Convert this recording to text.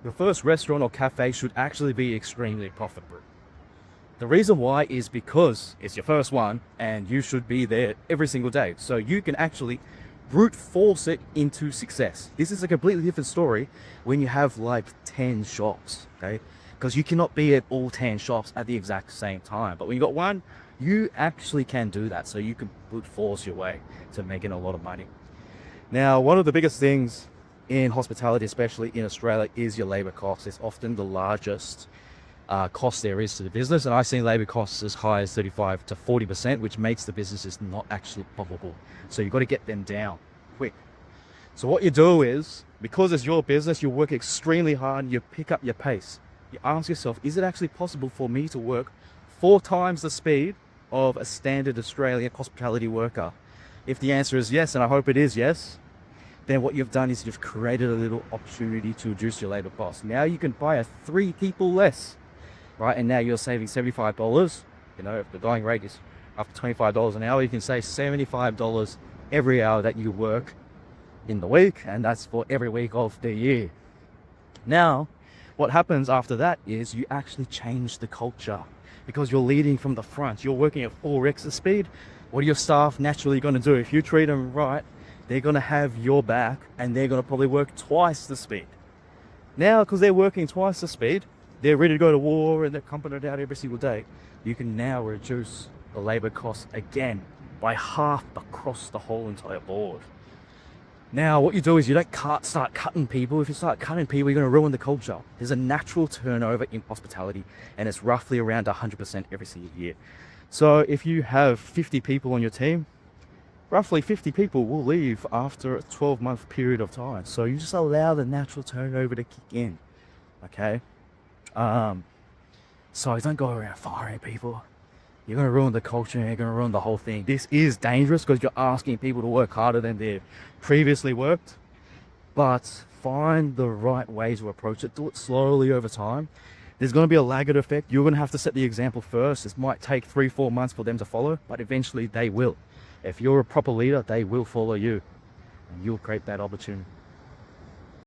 Your first restaurant or cafe should actually be extremely profitable. The reason why is because it's your first one and you should be there every single day. So you can actually brute force it into success. This is a completely different story when you have like 10 shops, okay? Because you cannot be at all 10 shops at the exact same time. But when you got one, you actually can do that. So you can brute force your way to making a lot of money. Now, one of the biggest things in hospitality, especially in Australia, is your labor costs. It's often the largest cost there is to the business, and I've seen labor costs as high as 35 to 40%, which makes the businesses not actually profitable. So you've got to get them down quick. So what you do is, because it's your business, you work extremely hard and you pick up your pace. You ask yourself, is it actually possible for me to work 4 times the speed of a standard Australian hospitality worker? If the answer is yes, and I hope it is yes, then what you've done is you've created a little opportunity to reduce your labor costs. Now you can hire 3 people less, right? And now you're saving $75. You know, if the going rate is up to $25 an hour, you can save $75 every hour that you work in the week, and that's for every week of the year. Now, what happens after that is you actually change the culture because you're leading from the front. You're working at 4x the speed. What are your staff naturally going to do? If you treat them right, they're going to have your back and they're going to probably work twice the speed. Now, because they're working twice the speed, they're ready to go to war and they're pumping it out every single day. You can now reduce the labor costs again by half across the whole entire board. Now, what you do is you don't start cutting people. If you start cutting people, you're going to ruin the culture. There's a natural turnover in hospitality, and it's roughly around 100% every single year. So if you have 50 people on your team, roughly 50 people will leave after a 12-month period of time. So you just allow the natural turnover to kick in, okay? So don't go around firing people. You're going to ruin the culture and you're going to ruin the whole thing. This is dangerous because you're asking people to work harder than they've previously worked. But find the right way to approach it. Do it slowly over time. There's going to be a laggard effect. You're going to have to set the example first. It might take 3-4 months for them to follow, but eventually they will. If you're a proper leader, they will follow you and you'll create that opportunity.